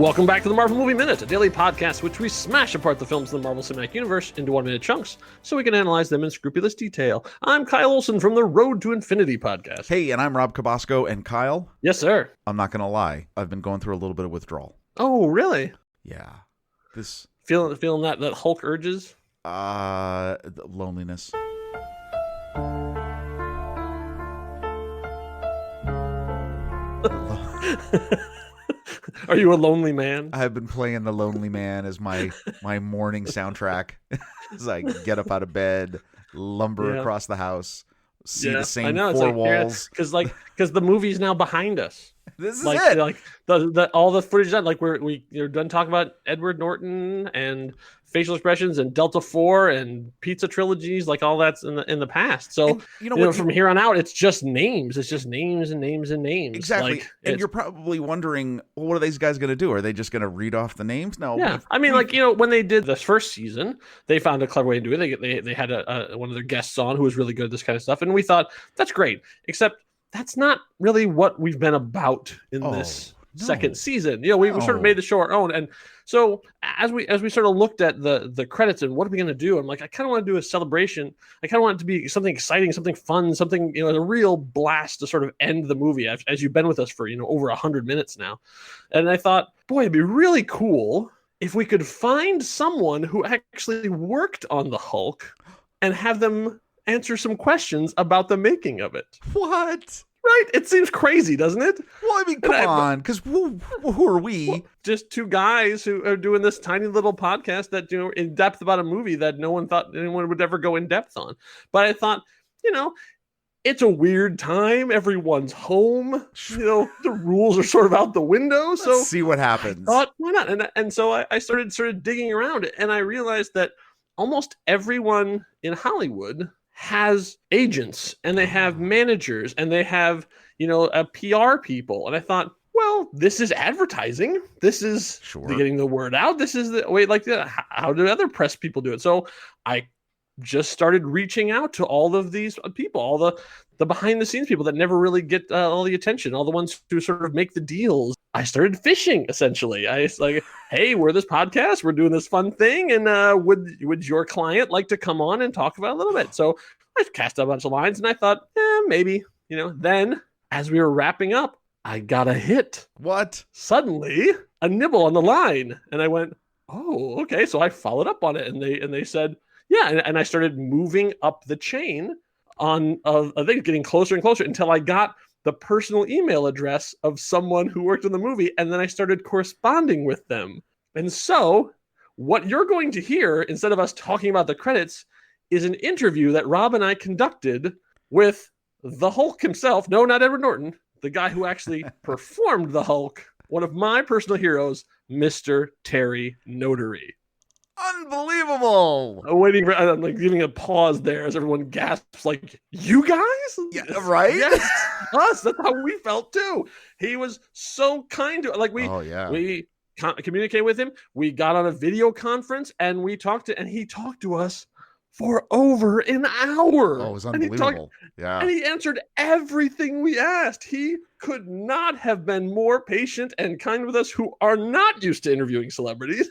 Welcome back to the Marvel Movie Minute, a daily podcast which we smash apart the films in the Marvel Cinematic Universe into 1 minute chunks so we can analyze them in scrupulous detail. I'm Kyle Olson from the Road to Infinity podcast. Hey, and I'm Rob Cabasco, and Kyle? Yes, sir. I'm not going to lie. I've been going through a little bit of withdrawal. Oh, really? Yeah. This... Feeling that Hulk urges? Loneliness. Are you a lonely man? I've been playing The Lonely Man as my morning soundtrack as I get up out of bed, lumber across the house, see the same four walls. Because the movie's now behind us. This is it. Like all the footage done. Like we're done talking about Edward Norton and facial expressions and Delta 4 and pizza trilogies, like all that's in the past. So and, from here on out, it's just names. It's just names and names and names. Exactly. And you're probably wondering, well, what are these guys going to do? Are they just going to read off the names? No. Yeah. I mean, when they did the first season, they found a clever way to do it. They had one of their guests on who was really good at this kind of stuff, and we thought that's great. Except that's not really what we've been about in this second season. We sort of made the show our own. And so as we sort of looked at the credits and what are we going to do, I'm like, I kind of want to do a celebration. I kind of want it to be something exciting, something fun, something, a real blast to sort of end the movie as you've been with us for, over 100 minutes now. And I thought, boy, it'd be really cool if we could find someone who actually worked on the Hulk and have them answer some questions about the making of it. What? Right? It seems crazy, doesn't it? Well, I mean, come on, because who are we? Well, just two guys who are doing this tiny little podcast that, in depth about a movie that no one thought anyone would ever go in depth on. But I thought, it's a weird time. Everyone's home. The rules are sort of out the window. So let's see what happens. I thought, why not? And so I started digging around it, and I realized that almost everyone in Hollywood has agents, and they have managers, and they have, a PR people. And I thought, well, this is advertising. This is getting the word out. This is the way, how do other press people do it? So I just started reaching out to all of these people, all the behind the scenes people that never really get all the attention, all the ones who sort of make the deals. I started fishing, essentially. I was like, hey, we're this podcast. We're doing this fun thing. And would your client like to come on and talk about it a little bit? So I cast a bunch of lines, and I thought, maybe. Then as we were wrapping up, I got a hit. What? Suddenly, a nibble on the line. And I went, oh, okay. So I followed up on it, and they said, yeah. And I started moving up the chain on getting closer and closer until I got the personal email address of someone who worked on the movie, and then I started corresponding with them. And so what you're going to hear, instead of us talking about the credits, is an interview that Rob and I conducted with the Hulk himself. No, not Edward Norton, the guy who actually performed the Hulk, one of my personal heroes, Mr. Terry Notary. Unbelievable! I'm giving a pause there as everyone gasps, like, you guys? Yeah, right? Yes, us. That's how we felt too. He was so kind to we communicated with him. We got on a video conference and he talked to us for over an hour. Oh, it was unbelievable. And he answered everything we asked. He could not have been more patient and kind with us, who are not used to interviewing celebrities.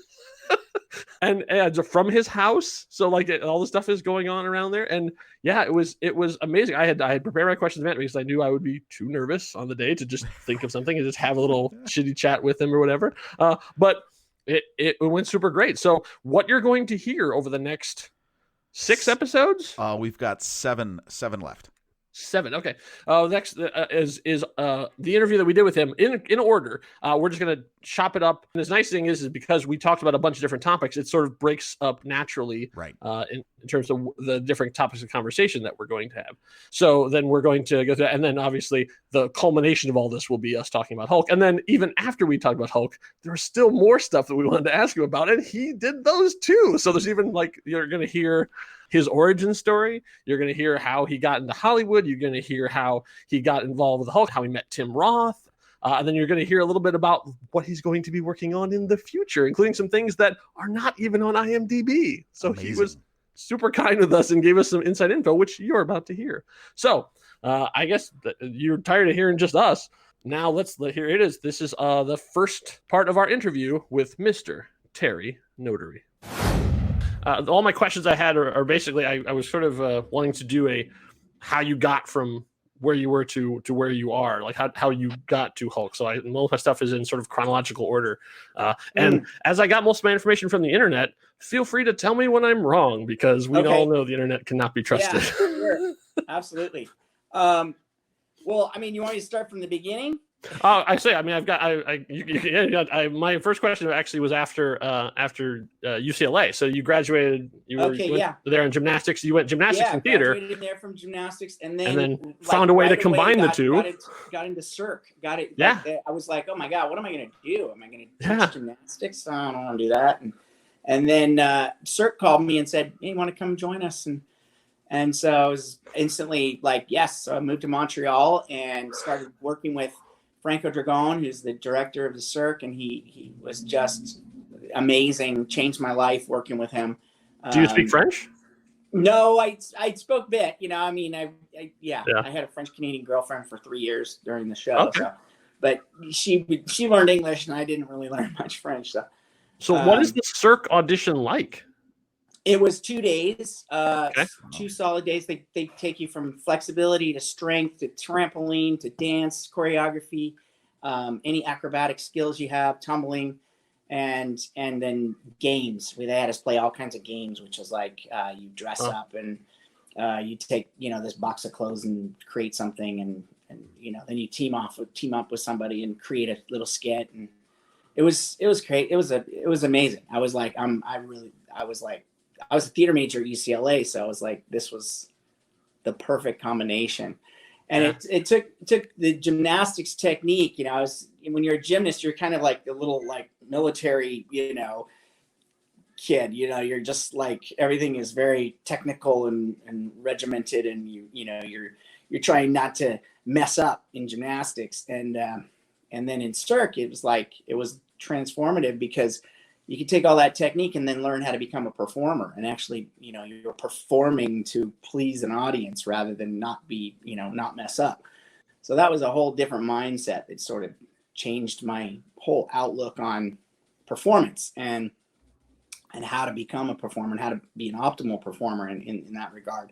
and from his house, so all the stuff is going on around there, and it was amazing. I had prepared my questions because I knew I would be too nervous on the day to just think of something and just have a little shitty chat with him or whatever. But it went super great. So what you're going to hear over the next 6 episodes? We've got seven left. 7. Okay. Next is the interview that we did with him in order. We're just going to chop it up. And this nice thing is because we talked about a bunch of different topics, it sort of breaks up naturally, right? In terms of the different topics of conversation that we're going to have. So then we're going to go through that. And then obviously the culmination of all this will be us talking about Hulk. And then even after we talked about Hulk, there was still more stuff that we wanted to ask him about, and he did those too. So there's even you're going to hear his origin story. You're going to hear how he got into Hollywood. You're going to hear how he got involved with the Hulk, how he met Tim Roth. And then you're going to hear a little bit about what he's going to be working on in the future, including some things that are not even on IMDb. So amazing. He was super kind with us and gave us some inside info, which you're about to hear. So I guess you're tired of hearing just us. Now here it is. This is the first part of our interview with Mr. Terry Notary. All my questions I had are basically I was sort of wanting to do how you got from where you were to where you are, like how you got to Hulk. So most of my stuff is in sort of chronological order. And as I got most of my information from the internet, feel free to tell me when I'm wrong, because we all know the internet cannot be trusted. Yeah, sure. Absolutely. Well, I mean, you want me to start from the beginning? I say, I mean, I've got, my first question actually was after UCLA. So you graduated, you went there in gymnastics. You went gymnastics and theater. Yeah, graduated there from gymnastics, and then found a way to combine the two. Got into Cirque. Got it. Yeah. I was like, oh my God, what am I going to do? Am I going to teach gymnastics? I don't want to do that. And then Cirque called me and said, hey, you want to come join us? And so I was instantly like, yes. So I moved to Montreal and started working with Franco Dragon, who's the director of the Cirque, and he was just amazing. Changed my life working with him. Do you speak French? No, I spoke a bit. You know, I mean, I had a French Canadian girlfriend for 3 years during the show. Okay. So, but she learned English, and I didn't really learn much French. So what is the Cirque audition like? It was 2 days, 2 solid days. They take you from flexibility to strength to trampoline to dance, choreography, any acrobatic skills you have, tumbling, and then games. They had us play all kinds of games, which was like you dress up and you take this box of clothes and create something, and then you team up with somebody and create a little skit, and it was great. It was amazing. I was a theater major at UCLA, so I was like, this was the perfect combination. And it took the gymnastics technique. When you're a gymnast, you're kind of like the little military, kid. You're just like, everything is very technical and regimented, and you're trying not to mess up in gymnastics. And then in Cirque, it was transformative, because you can take all that technique and then learn how to become a performer, and actually, you're performing to please an audience rather than not mess up. So that was a whole different mindset that sort of changed my whole outlook on performance and how to become a performer and how to be an optimal performer in that regard.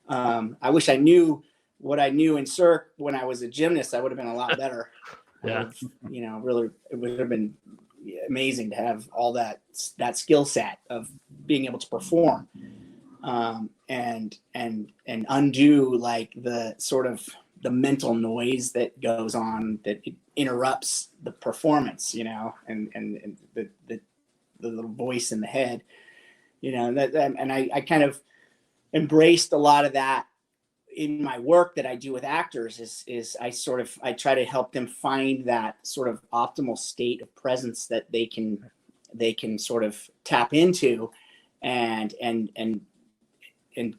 I wish I knew what I knew in Cirque when I was a gymnast. I would have been a lot better. Really, it would have been amazing to have all that skill set of being able to perform, and undo like the sort of the mental noise that goes on that interrupts the performance, and the little voice in the head, and I kind of embraced a lot of that in my work that I do with actors. Is I try to help them find that sort of optimal state of presence that they can sort of tap into and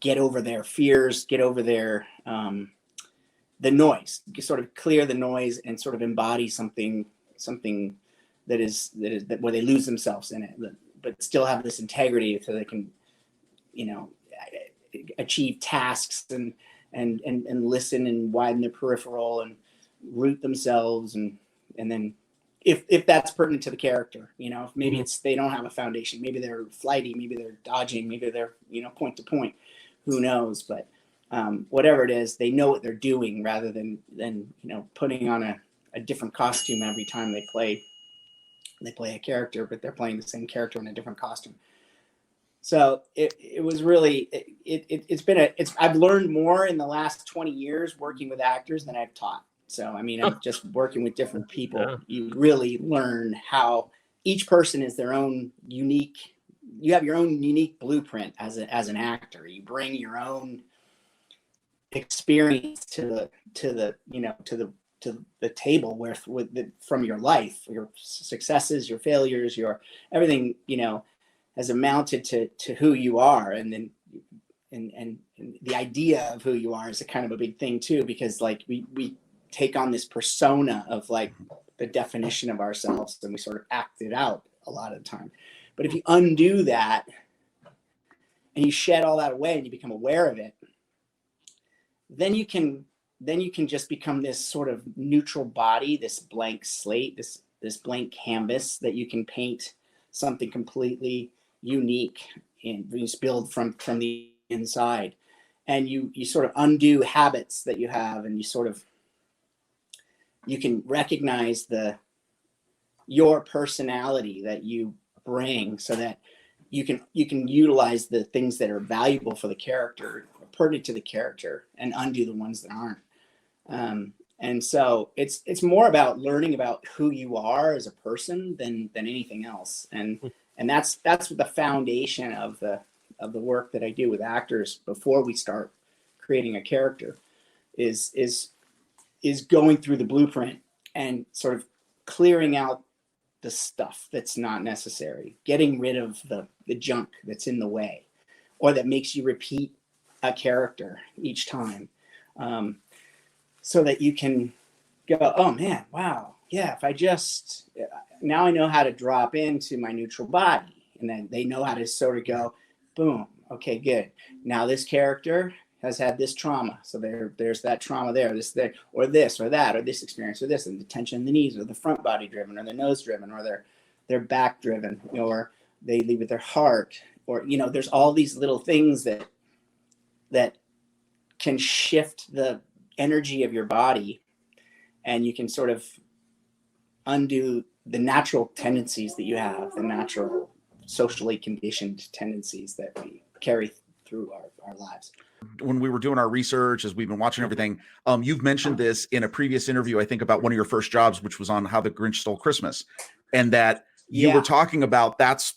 get over their fears, get over their the noise, sort of clear the noise and sort of embody something that is where they lose themselves in it, but still have this integrity so they can achieve tasks and listen and widen their peripheral and root themselves, and then if that's pertinent to the character, if maybe it's they don't have a foundation, maybe they're flighty, maybe they're dodging, maybe they're point to point, who knows, but whatever it is, they know what they're doing rather than putting on a different costume every time they play a character, but they're playing the same character in a different costume. So it was really, I've learned more in the last 20 years working with actors than I've taught. So, I mean, I'm just working with different people. Yeah. You really learn how each person is their own unique, you have your own unique blueprint as an actor. You bring your own experience to the table from your life, your successes, your failures, your everything, has amounted to who you are. And then, and the idea of who you are is a kind of a big thing too, because like we take on this persona of like the definition of ourselves, and we sort of act it out a lot of the time. But if you undo that and you shed all that away and you become aware of it, then you can then you can just become this sort of neutral body, this blank slate, this blank canvas that you can paint something completely unique and just build from the inside. And you sort of undo habits that you have, and you can recognize your personality that you bring, so that you can utilize the things that are valuable for the character, pertinent to the character, and undo the ones that aren't. And so it's more about learning about who you are as a person than anything else. And that's the foundation of the work that I do with actors before we start creating a character, is going through the blueprint and sort of clearing out the stuff that's not necessary, getting rid of the junk that's in the way, or that makes you repeat a character each time, so that you can go, oh man, wow, yeah, if I just, now I know how to drop into my neutral body, and then they know how to sort of go, boom, okay, good. Now this character has had this trauma, so there's that trauma there, or this or that, or this experience, or this, and the tension in the knees, or the front body driven, or the nose driven, or they're back driven, or they lead with their heart, or there's all these little things that can shift the energy of your body, and you can sort of undo the natural tendencies that you have, the natural socially conditioned tendencies that we carry through our lives. When we were doing our research, as we've been watching everything, you've mentioned this in a previous interview, I think, about one of your first jobs, which was on How the Grinch Stole Christmas, and that you were talking about that's,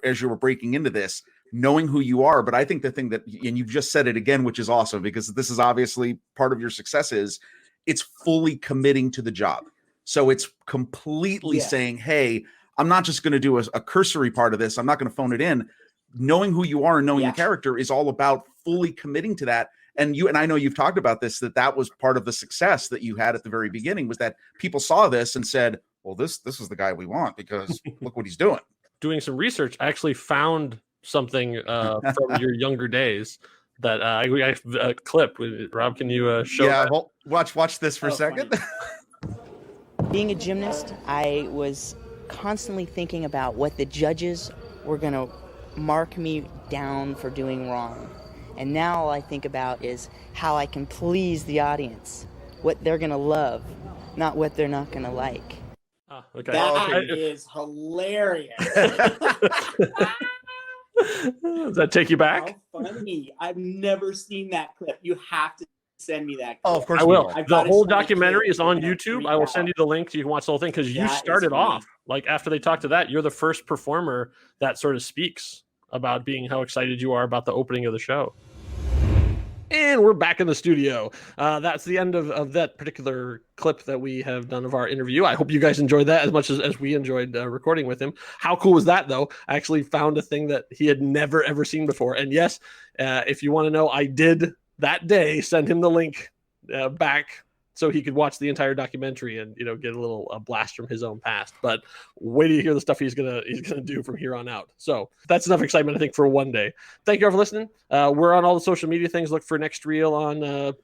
as you were breaking into this, knowing who you are. But I think the thing that, and you've just said it again, which is awesome, because this is obviously part of your success, is it's fully committing to the job. So it's completely saying, hey, I'm not just going to do a cursory part of this. I'm not going to phone it in. Knowing who you are and knowing the character is all about fully committing to that. And I know you've talked about this, that was part of the success that you had at the very beginning, was that people saw this and said, well, this is the guy we want, because look what he's doing. Doing some research, I actually found something from your younger days that I have a clip. Rob, can you show that? Well, watch this for a second. Being a gymnast, I was constantly thinking about what the judges were going to mark me down for doing wrong. And now all I think about is how I can please the audience, what they're going to love, not what they're not going to like. Oh, okay. That is hilarious. Does that take you back? How funny. I've never seen that clip. You have to send me that clip. Oh, of course I will. The whole documentary is on YouTube. I will send you the link so you can watch the whole thing, because you started off, like, after they talked to that, you're the first performer that sort of speaks about how excited you are about the opening of the show. And we're back in the studio. That's the end of that particular clip that we have done of our interview. I hope you guys enjoyed that as much as we enjoyed recording with him. How cool was that, though? I actually found a thing that he had never, ever seen before. And yes, if you want to know, I did that day send him the link back so he could watch the entire documentary and get a little blast from his own past. But wait till you hear the stuff he's gonna do from here on out. So that's enough excitement, I think, for one day. Thank you all for listening. We're on all the social media things. Look for Next Reel on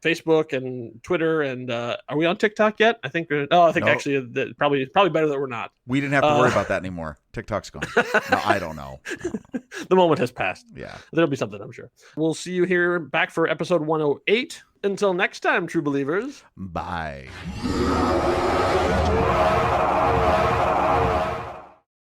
Facebook and Twitter, and are we on TikTok yet? I think. Actually, probably better that we're not. We didn't have to worry about that anymore. TikTok's gone. No, I don't know. The moment has passed. Yeah, there'll be something, I'm sure. We'll see you here back for episode 108. Until next time, true believers. Bye.